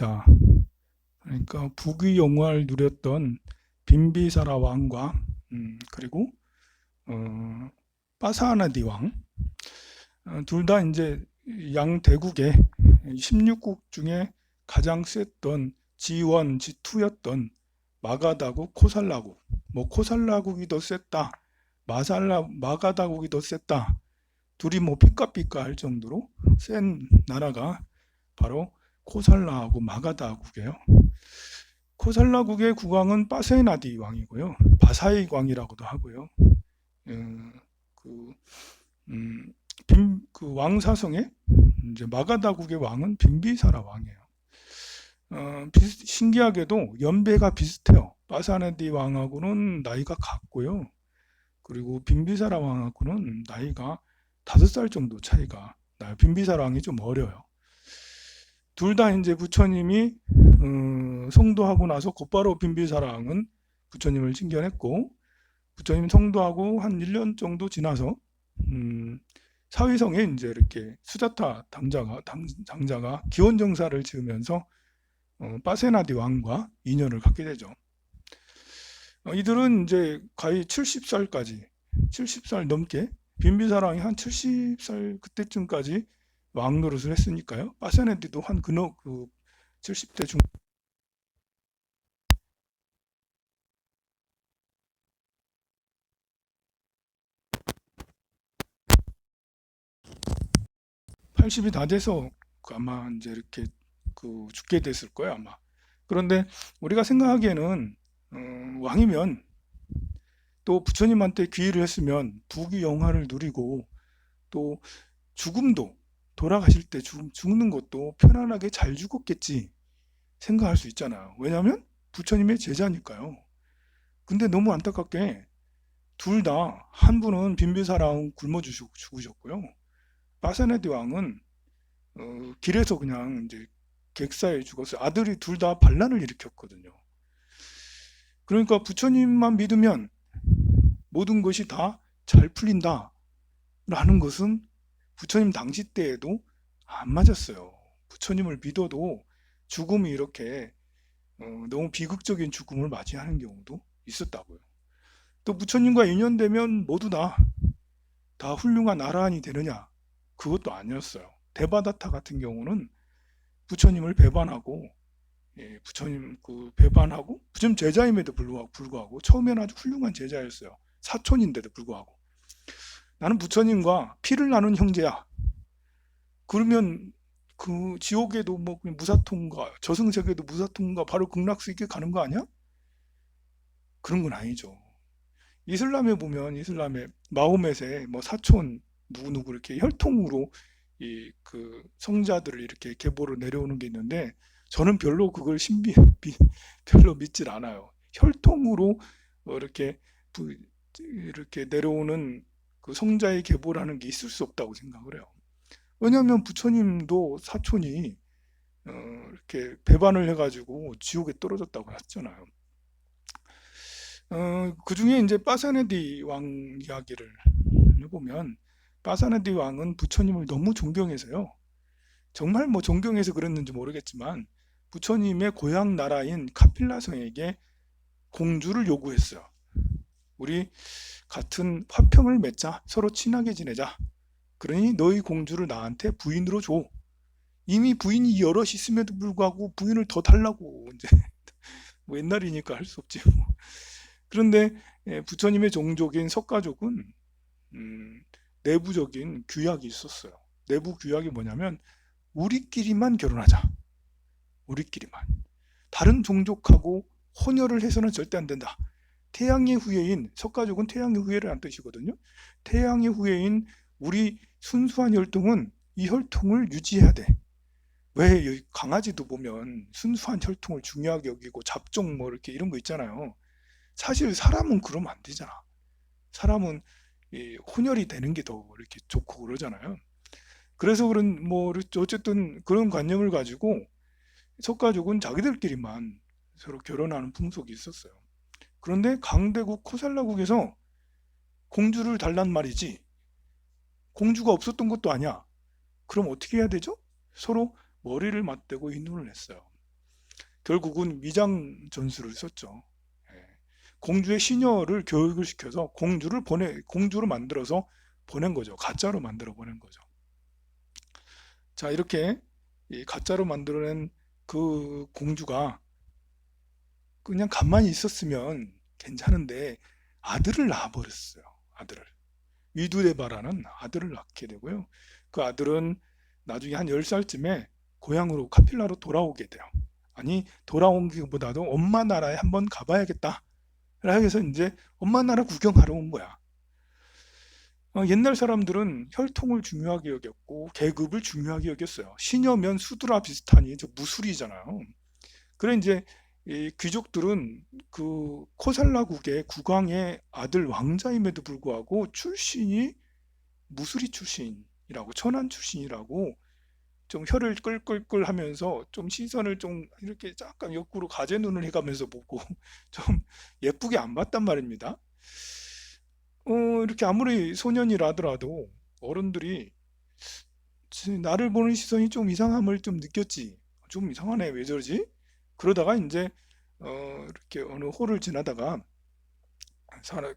있다. 그러니까 북위 영화를 누렸던 빈비사라 왕과 그리고 빠사하나디 왕, 둘 다 이제 양대국의 16국 중에 가장 셌던 G1, G2였던 마가다국, 코살라국. 뭐 코살라국이 더 셌다, 마가다국이 더 셌다. 둘이 뭐 삐까삐까 할 정도로 센 나라가 바로 코살라하고 마가다국이에요. 코살라국의 국왕은 빠세나디 왕이고요. 바사이 왕이라고도 하고요. 그, 음, 그 왕사성의 이제 마가다국의 왕은 빈비사라 왕이에요. 신기하게도 연배가 비슷해요. 빠사나디 왕하고는 나이가 같고요. 그리고 빈비사라 왕하고는 나이가 5살 정도 차이가 나요. 빈비사라 왕이 좀 어려요. 둘 다 이제 부처님이 성도하고 나서 곧바로 빈비사라 왕은 부처님을 칭견했고, 부처님 성도하고 한 1년 정도 지나서 사위성에 이제 이렇게 수자타 장자가 기원정사를 지으면서 빠세나디 왕과 인연을 갖게 되죠. 이들은 이제 거의 70살 넘게, 빈비사라 왕이 한 70살 그때쯤까지 왕 노릇을 했으니까요. 빠세나디도 한 70대 중 80이 다 돼서 아마 이제 이렇게 죽게 됐을 거예요, 아마. 그런데 우리가 생각하기에는 왕이면 또 부처님한테 귀의를 했으면 부귀 영화를 누리고 또 죽음도, 돌아가실 때 죽는 것도 편안하게 잘 죽었겠지 생각할 수 있잖아요. 왜냐하면 부처님의 제자니까요. 근데 너무 안타깝게 둘 다, 한 분은 빈비사랑 굶어 죽으셨고요. 빠사네디 왕은 길에서 그냥 이제 객사에 죽었어요. 아들이 둘 다 반란을 일으켰거든요. 그러니까 부처님만 믿으면 모든 것이 다 잘 풀린다 라는 것은 부처님 당시 때에도 안 맞았어요. 부처님을 믿어도 죽음이 이렇게 너무 비극적인 죽음을 맞이하는 경우도 있었다고요. 또 부처님과 인연되면 모두 다 훌륭한 아라한이 되느냐? 그것도 아니었어요. 데바다타 같은 경우는 부처님을 배반하고, 부처님 배반하고, 부처님 제자임에도 불구하고 처음에는 아주 훌륭한 제자였어요. 사촌인데도 불구하고 나는 부처님과 피를 나눈 형제야. 그러면 그 지옥에도 뭐 그냥 무사통과, 저승세계도 무사통과 바로 극락세계 가는 거 아니야? 그런 건 아니죠. 이슬람에 보면, 이슬람의 마호멧의 뭐 사촌 누구누구 이렇게 혈통으로 성자들을 이렇게 계보로 내려오는 게 있는데, 저는 별로 그걸 별로 믿질 않아요. 혈통으로 이렇게 이렇게 내려오는 그 성자의 계보라는 게 있을 수 없다고 생각을 해요. 왜냐하면 부처님도 사촌이 이렇게 배반을 해가지고 지옥에 떨어졌다고 했잖아요. 그 중에 이제 빠사네디 왕 이야기를 해보면, 빠사네디 왕은 부처님을 너무 존경해서요. 정말 뭐 존경해서 그랬는지 모르겠지만 부처님의 고향 나라인 카필라성에게 공주를 요구했어요. 우리 같은 화평을 맺자, 서로 친하게 지내자. 그러니 너희 공주를 나한테 부인으로 줘. 이미 부인이 여럿 있음에도 불구하고 부인을 더 달라고, 이제 뭐 옛날이니까 할 수 없지 뭐. 그런데 부처님의 종족인 석가족은 내부적인 규약이 있었어요. 내부 규약이 뭐냐면 우리끼리만 결혼하자. 우리끼리만. 다른 종족하고 혼혈을 해서는 절대 안 된다. 태양의 후예인, 석가족은 태양의 후예라는 뜻이거든요. 태양의 후예인 우리 순수한 혈통은 이 혈통을 유지해야 돼. 왜 강아지도 보면 순수한 혈통을 중요하게 여기고 잡종 뭐 이렇게 이런 거 있잖아요. 사실 사람은 그러면 안 되잖아. 사람은 혼혈이 되는 게 더 이렇게 좋고 그러잖아요. 그래서 그런 뭐 어쨌든 그런 관념을 가지고 석가족은 자기들끼리만 서로 결혼하는 풍속이 있었어요. 그런데 강대국 코살라국에서 공주를 달란 말이지, 공주가 없었던 것도 아니야. 그럼 어떻게 해야 되죠? 서로 머리를 맞대고 인눈을 했어요. 결국은 위장 전술을 썼죠. 예. 공주의 시녀를 교육을 시켜서 공주를 만들어서 보낸 거죠. 가짜로 만들어 보낸 거죠. 자, 이렇게 이 가짜로 만들어낸 그 공주가 그냥 가만히 있었으면 괜찮은데 아들을 낳아버렸어요. 아들을. 위두데바라는 아들을 낳게 되고요. 그 아들은 나중에 한 10살쯤에 고향으로 카필라로 돌아오게 돼요. 아니, 돌아온 것보다도 엄마 나라에 한번 가봐야겠다. 그래서 이제 엄마 나라 구경하러 온 거야. 옛날 사람들은 혈통을 중요하게 여겼고 계급을 중요하게 여겼어요. 시녀면 수두라 비슷하니 저 무술이잖아요. 그래 이제 이 귀족들은 그 코살라국의 국왕의 아들 왕자임에도 불구하고 출신이 무술이 출신이라고 천한 출신이라고 좀 혀를 끌끌끌 하면서 좀 시선을 좀 이렇게 약간 옆구로 가재 눈을 해가면서 보고 좀 예쁘게 안 봤단 말입니다. 이렇게 아무리 소년이라 하더라도 어른들이 나를 보는 시선이 좀 이상함을 좀 느꼈지. 좀 이상하네. 왜 저러지? 그러다가 이제 이렇게 어느 홀을 지나다가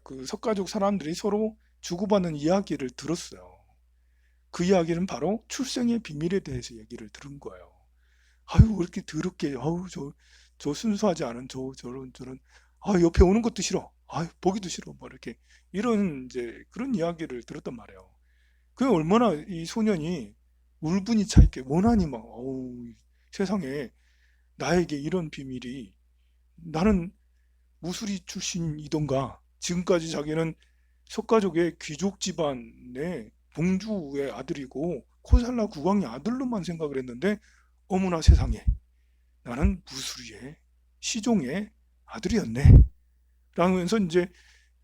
그 석가족 사람들이 서로 주고받는 이야기를 들었어요. 그 이야기는 바로 출생의 비밀에 대해서 얘기를 들은 거예요. 아유, 왜 이렇게 더럽게, 아유, 저 순수하지 않은 저런, 아, 옆에 오는 것도 싫어. 아, 보기도 싫어. 뭐 이렇게 이런 이제 그런 이야기를 들었단 말이에요. 그 얼마나 이 소년이 울분이 차 있게 원한이 막, 어우, 세상에 나에게 이런 비밀이 나는 무술이 출신이던가 지금까지 자기는 석가족의 귀족 집안의 봉주의 아들이고 코살라 국왕의 아들로만 생각을 했는데 어머나 세상에 나는 무술이의 시종의 아들이었네 라면서 이제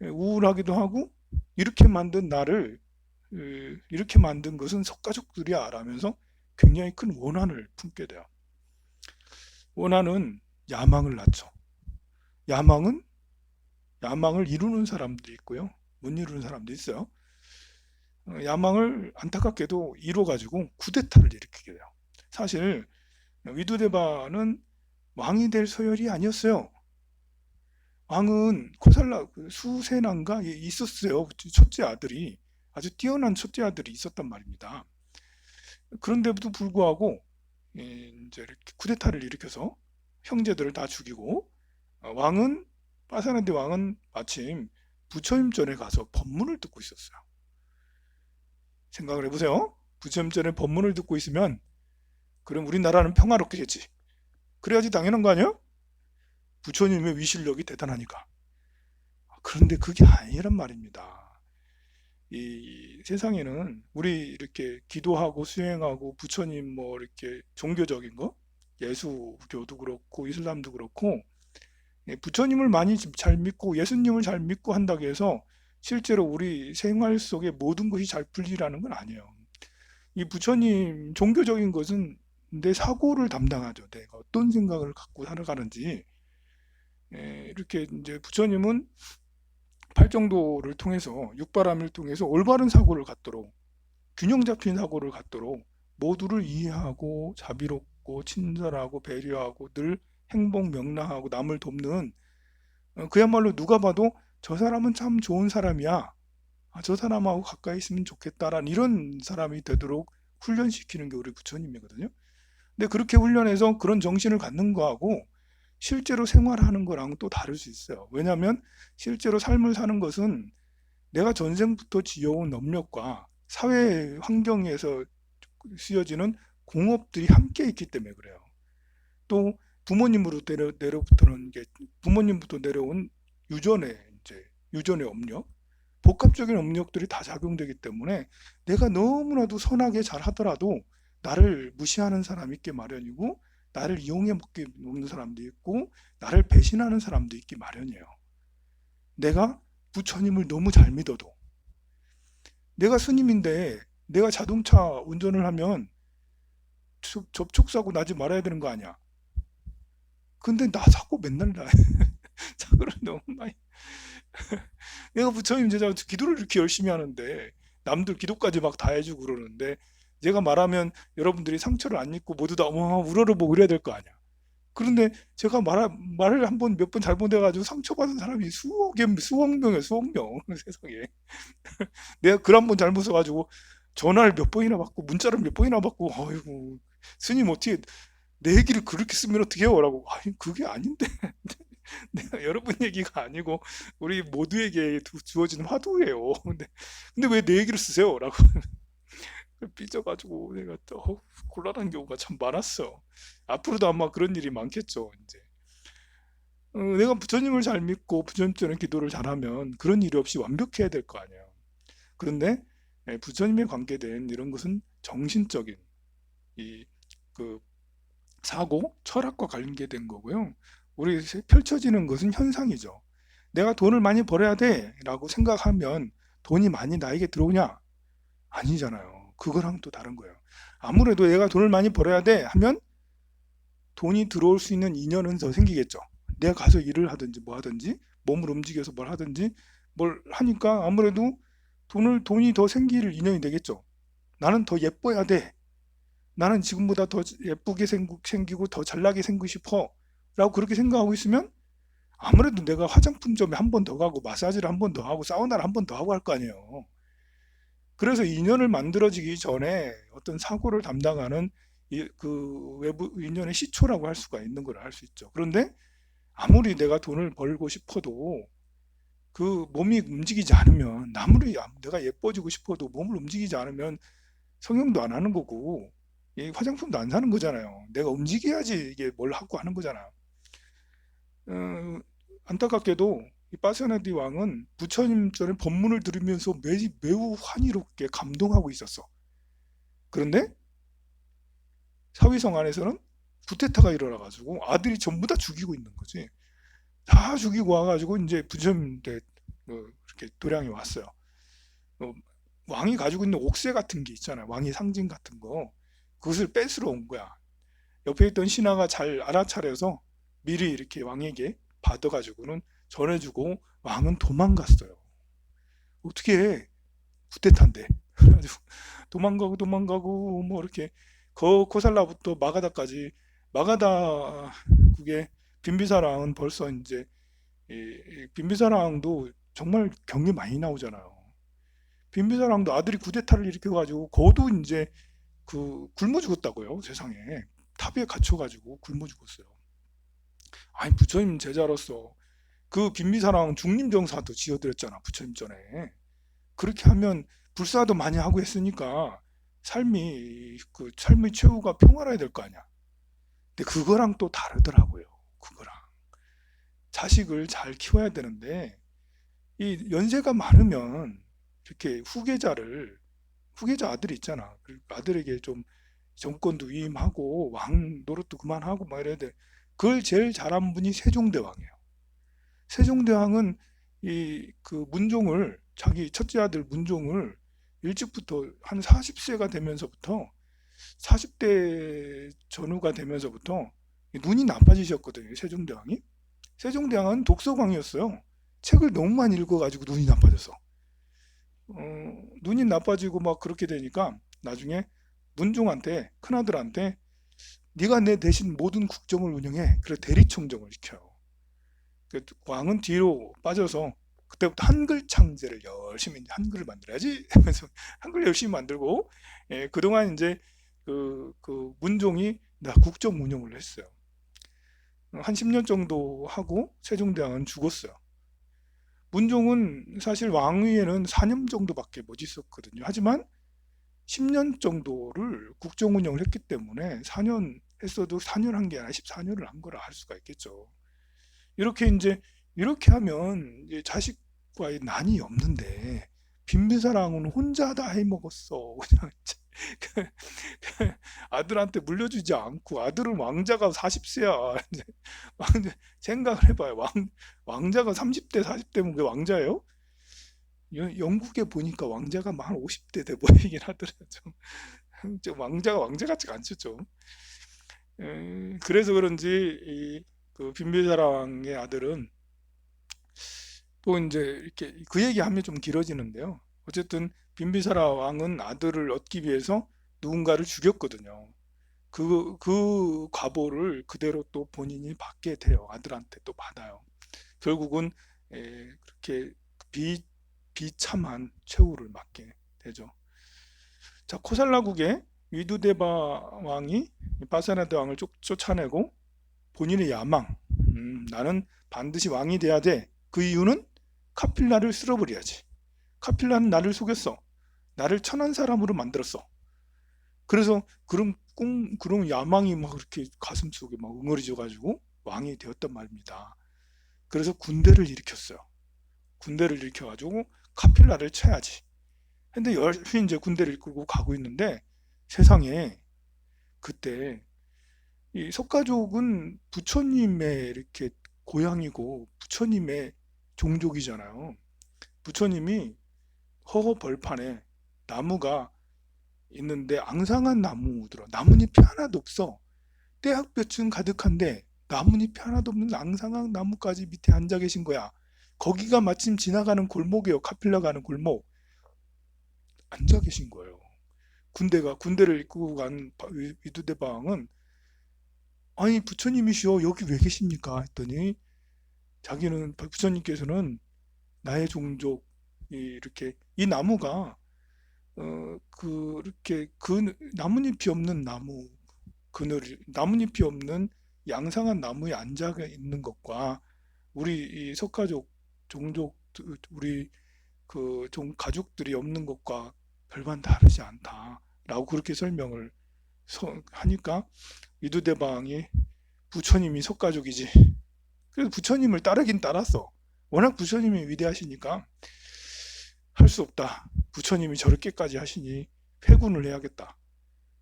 우울하기도 하고 이렇게 만든 나를 이렇게 만든 것은 석가족들이야 라면서 굉장히 큰 원한을 품게 돼요. 원한은 야망을 낳죠. 야망은 야망을 이루는 사람도 있고요. 못 이루는 사람도 있어요. 야망을 안타깝게도 이뤄가지고 쿠데타를 일으키게 돼요. 사실 위두데바는 왕이 될 서열이 아니었어요. 왕은 코살라 수세난가 있었어요. 첫째 아들이 아주 뛰어난 첫째 아들이 있었단 말입니다. 그런데도 불구하고 이제 이렇게 쿠데타를 일으켜서 형제들을 다 죽이고 왕은 파사란데 왕은 마침 부처님 전에 가서 법문을 듣고 있었어요. 생각을 해보세요. 부처님 전에 법문을 듣고 있으면 그럼 우리나라는 평화롭겠지. 그래야지 당연한 거 아니야? 부처님의 위실력이 대단하니까. 그런데 그게 아니란 말입니다. 이 세상에는 우리 이렇게 기도하고 수행하고 부처님 뭐 이렇게 종교적인 거, 예수교도 그렇고 이슬람도 그렇고 부처님을 많이 잘 믿고 예수님을 잘 믿고 한다고 해서 실제로 우리 생활 속에 모든 것이 잘 풀리라는 건 아니에요. 이 부처님 종교적인 것은 내 사고를 담당하죠. 내가 어떤 생각을 갖고 살아가는지. 이렇게 이제 부처님은 팔정도를 통해서 육바람을 통해서 올바른 사고를 갖도록 균형 잡힌 사고를 갖도록 모두를 이해하고 자비롭고 친절하고 배려하고 늘 행복 명랑하고 남을 돕는 그야말로 누가 봐도 저 사람은 참 좋은 사람이야. 아, 저 사람하고 가까이 있으면 좋겠다라는 이런 사람이 되도록 훈련시키는 게 우리 부처님이거든요. 근데 그렇게 훈련해서 그런 정신을 갖는 거하고 실제로 생활하는 거랑 또 다를 수 있어요. 왜냐하면 실제로 삶을 사는 것은 내가 전생부터 지어온 업력과 사회 환경에서 쓰여지는 공업들이 함께 있기 때문에 그래요. 또 부모님으로 내려부터는 게 부모님부터 내려온 유전의 이제 유전의 업력, 복합적인 업력들이 다 작용되기 때문에 내가 너무나도 선하게 잘 하더라도 나를 무시하는 사람이 있기 마련이고 나를 이용해 먹는 사람도 있고 나를 배신하는 사람도 있기 마련이에요. 내가 부처님을 너무 잘 믿어도 내가 스님인데 내가 자동차 운전을 하면 접촉사고 나지 말아야 되는 거 아니야. 근데 나 사고 맨날 나. 사고를 너무 많이. 내가 부처님 제자 기도를 이렇게 열심히 하는데 남들 기도까지 막 다 해주고 그러는데 제가 말하면 여러분들이 상처를 안 입고 모두 다 어머 우러러보고 그래야 될 거 아니야. 그런데 제가 말을 한번 몇 번 잘못해가지고 상처받은 사람이 수억 명이에요, 수억 명. 세상에. 내가 글 한 번 잘못 써가지고 전화를 몇 번이나 받고 문자를 몇 번이나 받고, 아이고, 스님 어떻게 내 얘기를 그렇게 쓰면 어떻게 해요? 라고. 아니, 그게 아닌데. 내가 여러분 얘기가 아니고 우리 모두에게 주어진 화두예요. 근데 왜 내 얘기를 쓰세요? 라고 삐져가지고 내가 또 곤란한 경우가 참 많았어. 앞으로도 아마 그런 일이 많겠죠, 이제. 내가 부처님을 잘 믿고 부처님처럼 기도를 잘하면 그런 일이 없이 완벽해야 될 거 아니에요. 그런데 부처님에 관계된 이런 것은 정신적인 이 그 사고, 철학과 관계된 거고요. 우리 펼쳐지는 것은 현상이죠. 내가 돈을 많이 벌어야 돼라고 생각하면 돈이 많이 나에게 들어오냐? 아니잖아요. 그거랑 또 다른 거예요. 아무래도 내가 돈을 많이 벌어야 돼 하면 돈이 들어올 수 있는 인연은 더 생기겠죠. 내가 가서 일을 하든지 뭐 하든지 몸을 움직여서 뭘 하든지 뭘 하니까 아무래도 돈이 더 생길 인연이 되겠죠. 나는 더 예뻐야 돼. 나는 지금보다 더 예쁘게 생기고 더 잘나게 생기고 싶어. 라고 그렇게 생각하고 있으면 아무래도 내가 화장품점에 한 번 더 가고 마사지를 한 번 더 하고 사우나를 한 번 더 하고 할 거 아니에요. 그래서 인연을 만들어지기 전에 어떤 사고를 담당하는 그 외부 인연의 시초라고 할 수가 있는 걸 알 수 있죠. 그런데 아무리 내가 돈을 벌고 싶어도 그 몸이 움직이지 않으면 아무리 내가 예뻐지고 싶어도 몸을 움직이지 않으면 성형도 안 하는 거고 이 화장품도 안 사는 거잖아요. 내가 움직여야지 이게 뭘 하고 하는 거잖아. 어, 안타깝게도 이 파세오네디 왕은 부처님 전에 법문을 들으면서 매우 환희롭게 감동하고 있었어. 그런데 사위성 안에서는 쿠데타가 일어나가지고 아들이 전부 다 죽이고 있는 거지. 다 죽이고 와가지고 이제 부처님한테 이렇게 도량이 왔어요. 어, 왕이 가지고 있는 옥새 같은 게 있잖아요. 왕의 상징 같은 거. 그것을 뺏으러 온 거야. 옆에 있던 신하가 잘 알아차려서 미리 이렇게 왕에게 받아가지고는 전해주고 왕은 도망갔어요. 어떻게 해? 쿠데타인데. 그래가지고 도망가고 뭐 이렇게 코살라부터 마가다까지 마가다 국의 빈비사랑은 벌써 이제 이 빈비사랑도 정말 경기 많이 나오잖아요. 빈비사랑도 아들이 쿠데타를 일으켜가지고 거도 이제 그 굶어 죽었다고요. 세상에 탑에 갇혀가지고 굶어 죽었어요. 아니 부처님 제자로서 그 빈비사랑 중림정사도 지어드렸잖아 부처님 전에. 그렇게 하면 불사도 많이 하고 했으니까 삶의 최후가 평화로야 될 거 아니야. 근데 그거랑 또 다르더라고요. 그거랑 자식을 잘 키워야 되는데 이 연세가 많으면 이렇게 후계자 아들이 있잖아. 그 아들에게 좀 정권도 위임하고 왕 노릇도 그만하고 막 이래야 돼. 그걸 제일 잘한 분이 세종대왕이에요. 세종대왕은 이 그 문종을 자기 첫째 아들 문종을 일찍부터 한 40세가 되면서부터 40대 전후가 되면서부터 눈이 나빠지셨거든요. 세종대왕이. 세종대왕은 독서광이었어요. 책을 너무 많이 읽어가지고 눈이 나빠져서. 눈이 나빠지고 막 그렇게 되니까 나중에 문종한테 큰아들한테 네가 내 대신 모든 국정을 운영해. 그래 대리청정을 시켜요. 그 왕은 뒤로 빠져서 그때부터 한글 창제를 열심히 한글을 만들어야지 하면서 한글 열심히 만들고 그동안 이제 그 문종이 국정 운영을 했어요. 한 10년 정도 하고 세종대왕은 죽었어요. 문종은 사실 왕위에는 4년 정도밖에 못 있었거든요. 하지만 10년 정도를 국정 운영을 했기 때문에 4년 했어도 4년 한 게 아니라 14년을 한 거라 할 수가 있겠죠. 이렇게 하면 이제 자식과의 난이 없는데 빈비사랑은 혼자 다 해먹었어. 그냥 아들한테 물려주지 않고 아들은 왕자가 40세야. 생각을 해봐요. 왕자가 30대, 40대면 그게 왕자예요? 영국에 보니까 왕자가 만 50대 돼 보이긴 하더라고요. 좀 왕자가 왕자 같지가 않죠, 좀. 그래서 그런지 그 빈비사랑의 아들은 또 이제 이렇게 그 얘기하면 좀 길어지는데요. 어쨌든 빈비사라 왕은 아들을 얻기 위해서 누군가를 죽였거든요. 그 과보를 그대로 또 본인이 받게 돼요. 아들한테 또 받아요. 결국은 그렇게 비, 비참한 최후를 맞게 되죠. 자, 코살라국의 위두데바 왕이 바사나드 왕을 쫓아내고 본인의 야망, 나는 반드시 왕이 돼야 돼. 그 이유는 카필라를 쓸어버려야지. 카필라는 나를 속였어. 나를 천한 사람으로 만들었어. 그래서 그런 그런 야망이 막 이렇게 가슴 속에 막 응어리져가지고 왕이 되었단 말입니다. 그래서 군대를 일으켰어요. 군대를 일으켜가지고 카필라를 쳐야지. 근데 열심히 이제 군대를 이끌고 가고 있는데 세상에 그때 이 석가족은 부처님의 이렇게 고향이고 부처님의 종족이잖아요. 부처님이 허허 벌판에 나무가 있는데 앙상한 나무더라. 나뭇잎이 하나도 없어. 떼학볕은 가득한데 나뭇잎이 하나도 없는 앙상한 나무까지 밑에 앉아 계신 거야. 거기가 마침 지나가는 골목이에요. 카필라 가는 골목. 앉아 계신 거예요. 군대를 이끌고 간 위두대방은 아니 부처님이시여 여기 왜 계십니까? 했더니 자기는 부처님께서는 나의 종족 이렇게 이 나무가 그렇게 그 나뭇잎이 없는 나무 그늘 나뭇잎이 없는 양상한 나무에 앉아 있는 것과 우리 이 석가족 종족 우리 그 종 가족들이 없는 것과 별반 다르지 않다라고 그렇게 설명을 하니까 위두대방이 부처님이 석가족이지. 그래서 부처님을 따르긴 따랐어. 워낙 부처님이 위대하시니까 할 수 없다. 부처님이 저렇게까지 하시니 회군을 해야겠다.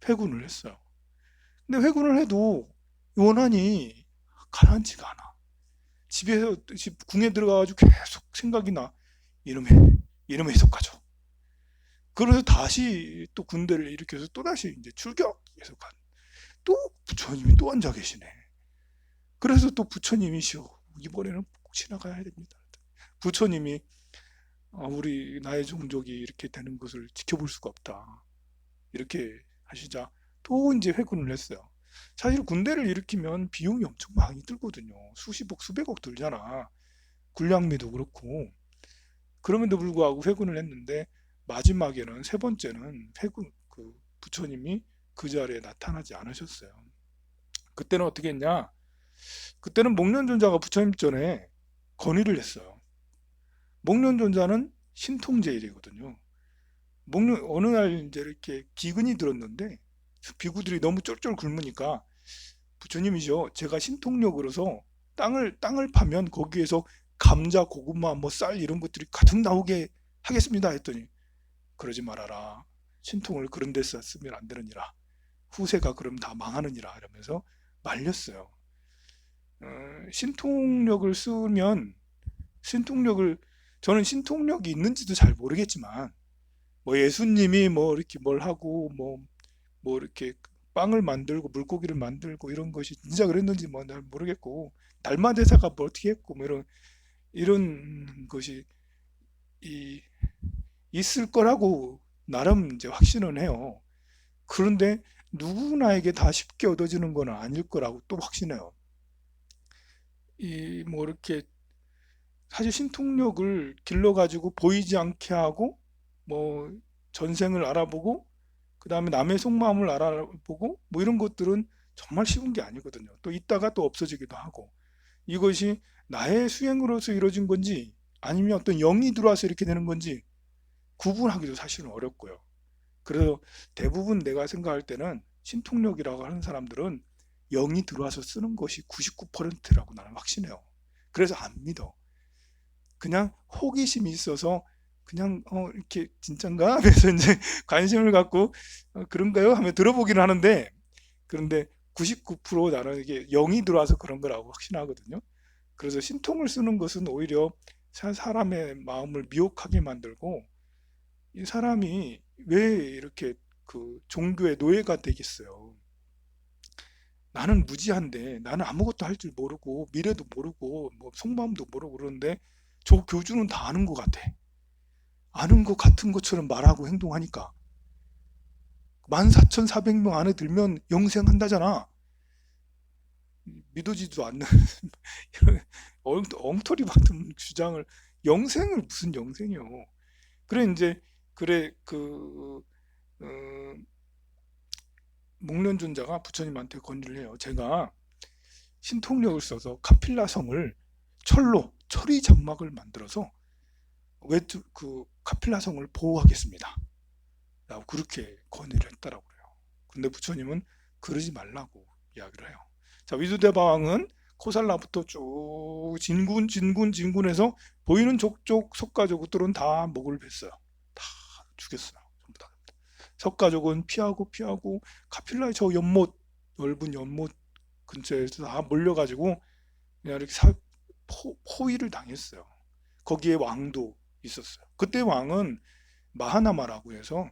회군을 했어요. 근데 회군을 해도 원한이 가라앉지가 않아. 집에서 집 궁에 들어가가지고 계속 생각이 나. 이놈의 해석가죠. 그래서 다시 또 군대를 일으켜서 또 다시 이제 출격해서 또 부처님이 또 앉아 계시네. 그래서 또 부처님이시오. 이번에는 꼭 지나가야 됩니다. 부처님이 우리 나의 종족이 이렇게 되는 것을 지켜볼 수가 없다. 이렇게 하시자 또 이제 회군을 했어요. 사실 군대를 일으키면 비용이 엄청 많이 들거든요. 수십억, 수백억 들잖아. 군량미도 그렇고. 그럼에도 불구하고 회군을 했는데 마지막에는 세 번째는 회군 그 부처님이 그 자리에 나타나지 않으셨어요. 그때는 어떻게 했냐? 그때는 목련존자가 부처님 전에 건의를 했어요. 목련존자는 신통제일이거든요. 어느 날 이제 이렇게 기근이 들었는데 비구들이 너무 쫄쫄 굶으니까 부처님이죠. 제가 신통력으로서 땅을 파면 거기에서 감자, 고구마, 뭐 쌀 이런 것들이 가득 나오게 하겠습니다. 했더니 그러지 말아라. 신통을 그런 데 쓰면 안 되느니라. 후세가 그럼 다 망하느니라 이러면서 말렸어요. 신통력을 쓰면 신통력을 저는 신통력이 있는지도 잘 모르겠지만 뭐 예수님이 뭐 이렇게 뭘 하고 뭐 이렇게 빵을 만들고 물고기를 만들고 이런 것이 진짜 그랬는지 뭐 잘 모르겠고 달마 대사가 뭐 어떻게 했고 뭐 이런 것이 이 있을 거라고 나름 이제 확신은 해요. 그런데 누구나에게 다 쉽게 얻어지는 건 아닐 거라고 또 확신해요. 이 뭐 이렇게 사실 신통력을 길러가지고 보이지 않게 하고 뭐 전생을 알아보고 그 다음에 남의 속마음을 알아보고 뭐 이런 것들은 정말 쉬운 게 아니거든요. 또 있다가 또 없어지기도 하고 이것이 나의 수행으로서 이루어진 건지 아니면 어떤 영이 들어와서 이렇게 되는 건지 구분하기도 사실은 어렵고요. 그래서 대부분 내가 생각할 때는 신통력이라고 하는 사람들은 영이 들어와서 쓰는 것이 99%라고 나는 확신해요. 그래서 안 믿어. 그냥 호기심이 있어서 그냥 이렇게 진짠가 하면서 이제 관심을 갖고 그런가요? 하면 들어보기는 하는데 그런데 99% 나는 이게 영이 들어와서 그런 거라고 확신하거든요. 그래서 신통을 쓰는 것은 오히려 사람의 마음을 미혹하게 만들고 이 사람이 왜 이렇게 그 종교의 노예가 되겠어요. 나는 무지한데 나는 아무것도 할 줄 모르고 미래도 모르고 뭐 속마음도 모르고 그러는데 저 교주는 다 아는 것 같아. 아는 것 같은 것처럼 말하고 행동하니까 14,400명 안에 들면 영생한다잖아. 믿어지지도 않는 이런 엉터리 같은 주장을, 영생을 무슨 영생이요. 그래 이제 그래 어, 목련존자가 부처님한테 건의를 해요. 제가 신통력을 써서 카필라성을 철이 장막을 만들어서 그 카필라성을 보호하겠습니다. 라고 그렇게 건의를 했다라고 그래요. 근데 부처님은 그러지 말라고 이야기를 해요. 자, 위두대바왕은 코살라부터 쭉 진군해서 보이는 족족 석가족들은 다 목을 뱄어요. 다 죽였어요. 전부 다. 석가족은 피하고 카필라의 저 넓은 연못 근처에서 다 몰려가지고 그냥 이렇게 포위를 당했어요. 거기에 왕도 있었어요. 그때 왕은 마하나마라고 해서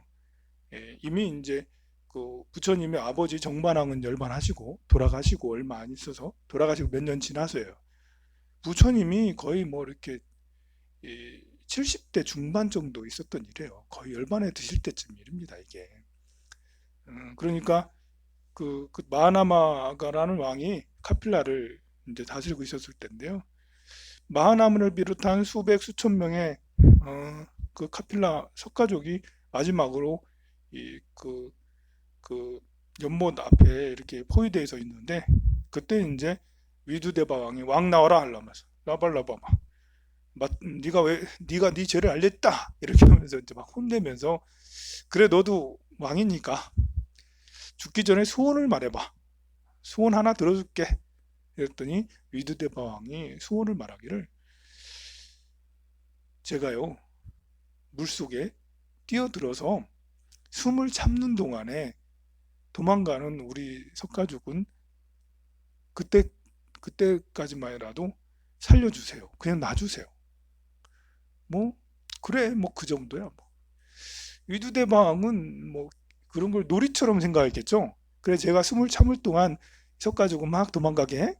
이미 이제 그 부처님의 아버지 정반왕은 열반하시고 돌아가시고 얼마 안 있어서 돌아가시고 몇 년 지나서요. 부처님이 거의 뭐 이렇게 70대 중반 정도 있었던 일이에요. 거의 열반에 드실 때쯤 일입니다, 이게. 그러니까 그 마하나마가라는 왕이 카필라를 이제 다스리고 있었을 때인데요. 마하나마를 비롯한 수백 수천 명의 그 카필라 석가족이 마지막으로 그 연못 앞에 이렇게 포위되어 있는데, 그때 이제 위두대바 왕이 왕 나와라 하려면서 라발라바마 네가 네 죄를 알렸다 이렇게 하면서 이제 막 혼내면서, 그래 너도 왕이니까 죽기 전에 소원을 말해봐, 소원 하나 들어줄게 이랬더니 위두대바 왕이 소원을 말하기를, 제가요 물속에 뛰어들어서 숨을 참는 동안에 도망가는 우리 석가족은 그때 그때까지만이라도 살려주세요. 그냥 놔주세요. 뭐 그래 뭐 그 정도야. 뭐 위두대방은 뭐 그런 걸 놀이처럼 생각했겠죠. 그래 제가 숨을 참을 동안 석가족은 막 도망가게 해?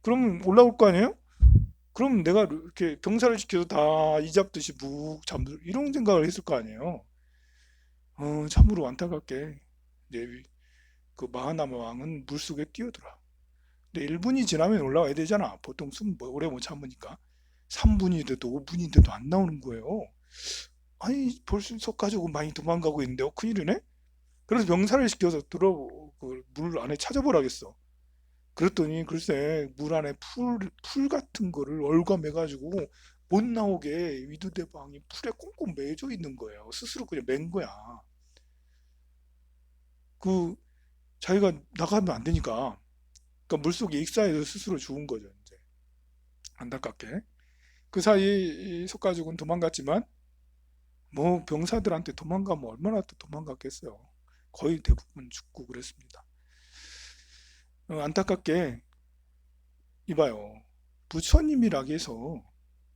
그럼 올라올 거 아니에요? 그럼 내가 이렇게 병사를 시켜서 다 이잡듯이 묵 잠들 이런 생각을 했을 거 아니에요. 참으로 안타깝게 이제 그 마하나마 왕은 물속에 뛰어들어. 근데 1분이 지나면 올라와야 되잖아. 보통 숨 오래 못 참으니까. 3분이 돼도 5분이 돼도 안 나오는 거예요. 아니 벌써 석가지고 많이 도망가고 있는데 큰일이네. 그래서 병사를 시켜서 물 안에 찾아보라겠어. 그랬더니 글쎄 물 안에 풀 같은 거를 얼과매가지고 못 나오게 위두대방이 풀에 꽁꽁 매져 있는 거예요. 스스로 그냥 맨 거야. 그 자기가 나가면 안 되니까. 그러니까 물속에 익사해서 스스로 죽은 거죠. 이제 안타깝게. 그 사이 석가죽은 도망갔지만 뭐 병사들한테 도망가면 얼마나 또 도망갔겠어요. 거의 대부분 죽고 그랬습니다. 안타깝게 이봐요. 부처님이라 해서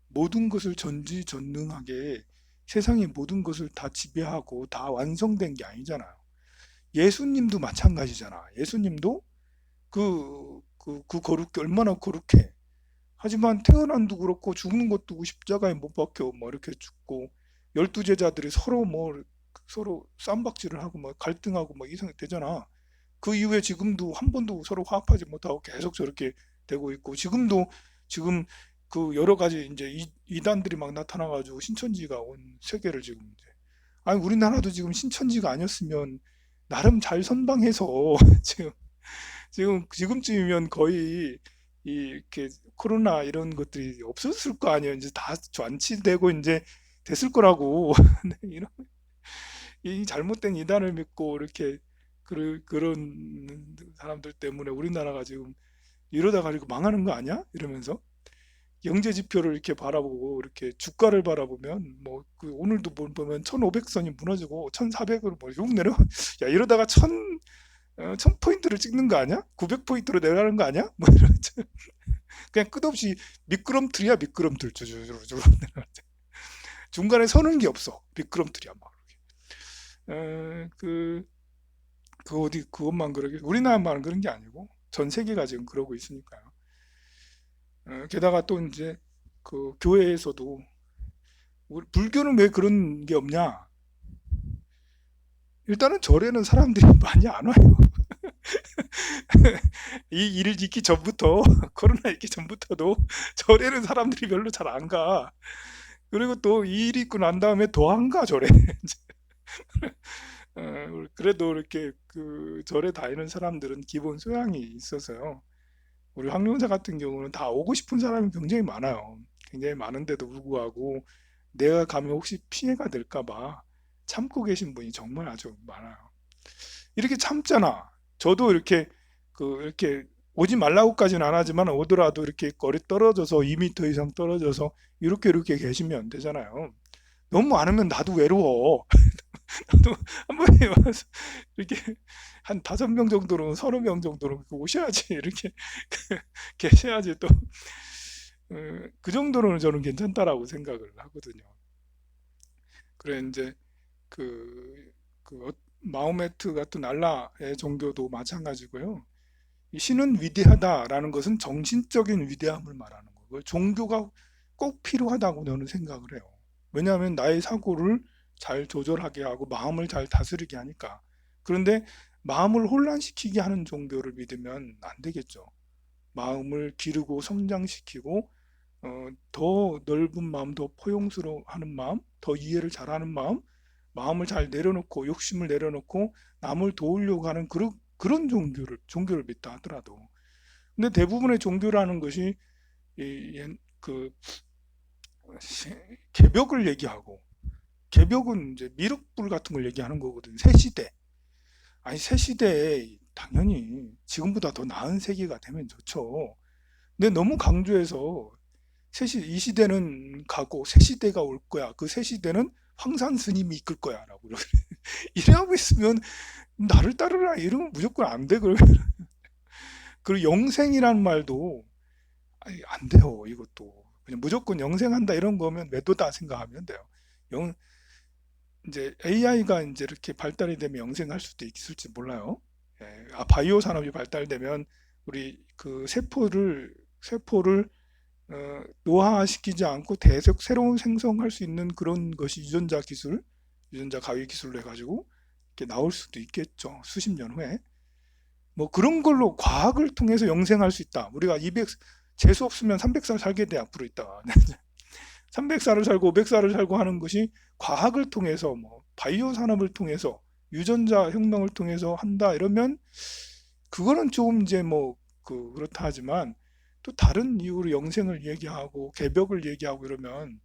모든 것을 전지전능하게 세상의 모든 것을 다 지배하고 다 완성된 게 아니잖아요. 예수님도 마찬가지잖아. 예수님도 그 거룩해, 얼마나 거룩해. 하지만 태어난도 그렇고 죽는 것도 십자가에 못 박혀 뭐 이렇게 죽고, 열두 제자들이 서로 쌈박질을 하고 막 갈등하고 막 이상하게 되잖아. 그 이후에 지금도 한 번도 서로 화합하지 못하고 계속 저렇게 되고 있고, 지금 그 여러 가지 이제 이단들이 막 나타나가지고 신천지가 온 세계를 지금 이제, 아니 우리나라도 지금 신천지가 아니었으면 나름 잘 선방해서 지금 지금쯤이면 거의 이렇게 코로나 이런 것들이 없었을 거 아니에요. 이제 다 완치되고 이제 됐을 거라고. 근데 이런 이 잘못된 이단을 믿고 이렇게 그런 사람들 때문에 우리나라가 지금 이러다가 이렇게 망하는 거 아니야? 이러면서 경제 지표를 이렇게 바라보고 이렇게 주가를 바라보면 뭐 그 오늘도 보면 1,500선이 무너지고 1,400으로 뭐욕 내려. 야 이러다가 1000포인트를 찍는 거 아니야? 900포인트로 내려가는 거 아니야? 뭐 이런 그냥 끝없이 미끄럼틀이야. 미끄럼틀 주르르 내려가지. 중간에 서는 게 없어. 미끄럼틀이야 막. 그 어디 그것만 그러게, 우리나라만 그런 게 아니고 전 세계가 지금 그러고 있으니까요. 게다가 또 이제 그 교회에서도 불교는 왜 그런 게 없냐? 일단은 절에는 사람들이 많이 안 와요. 이 일을 있기 전부터 코로나 있기 전부터도 절에는 사람들이 별로 잘 안 가. 그리고 또 이 일이 있고 난 다음에 더 안 가 절에. 그래도 이렇게 그 절에 다니는 사람들은 기본 소양이 있어서요. 우리 황룡사 같은 경우는 다 오고 싶은 사람이 굉장히 많아요. 굉장히 많은데도 불구하고 내가 가면 혹시 피해가 될까 봐 참고 계신 분이 정말 아주 많아요. 이렇게 참잖아. 저도 이렇게 이렇게 오지 말라고까지는 안 하지만 오더라도 이렇게 거리 떨어져서 2m 이상 떨어져서 이렇게 계시면 안 되잖아요. 너무 많으면 나도 외로워. 나도 한 번에 와서 이렇게 한 5명 정도로 30명 정도로 오셔야지 이렇게 계셔야지 또 그 정도로는 저는 괜찮다라고 생각을 하거든요. 그래 이제 마호메트 같은 알라의 종교도 마찬가지고요. 이 신은 위대하다라는 것은 정신적인 위대함을 말하는 거고 종교가 꼭 필요하다고 저는 생각을 해요. 왜냐하면 나의 사고를 잘 조절하게 하고 마음을 잘 다스리게 하니까. 그런데 마음을 혼란시키게 하는 종교를 믿으면 안 되겠죠. 마음을 기르고 성장시키고 더 넓은 마음, 더 포용스러워하는 마음, 더 이해를 잘하는 마음, 마음을 잘 내려놓고 욕심을 내려놓고 남을 도우려고 하는 그런 종교를 믿다 하더라도 근데 대부분의 종교라는 것이 그 개벽을 얘기하고 개벽은 이제 미륵불 같은 걸 얘기하는 거거든요. 새 시대. 아니 새 시대에 당연히 지금보다 더 나은 세계가 되면 좋죠. 근데 너무 강조해서 이 시대는 가고 새 시대가 올 거야. 그 새 시대는 황산 스님이 이끌 거야라고 이래하고 있으면 나를 따르라 이러면 무조건 안 돼. 그리고 영생이란 말도 아니, 안 돼요. 이것도 그냥 무조건 영생한다 이런 거면 매도다 생각하면 돼요. 영 이제 AI가 이제 이렇게 발달이 되면 영생할 수도 있을지 몰라요. 예, 바이오 산업이 발달되면 우리 그 세포를 노화시키지 않고 계속 새로운 생성할 수 있는 그런 것이 유전자 가위 기술로 해가지고 이렇게 나올 수도 있겠죠. 수십 년 후에. 뭐 그런 걸로 과학을 통해서 영생할 수 있다. 우리가 재수 없으면 300살 살게 돼 앞으로 있다가 300살을 살고 500살을 살고 하는 것이 과학을 통해서 뭐 바이오 산업을 통해서 유전자 혁명을 통해서 한다 이러면 그거는 좀 이제 뭐 그렇다 하지만 또 다른 이유로 영생을 얘기하고 개벽을 얘기하고 이러면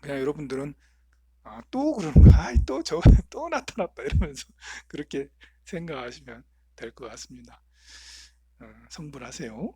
그냥 여러분들은 또 그런가? 또 또 나타났다 이러면서 그렇게 생각하시면 될 것 같습니다. 성불하세요.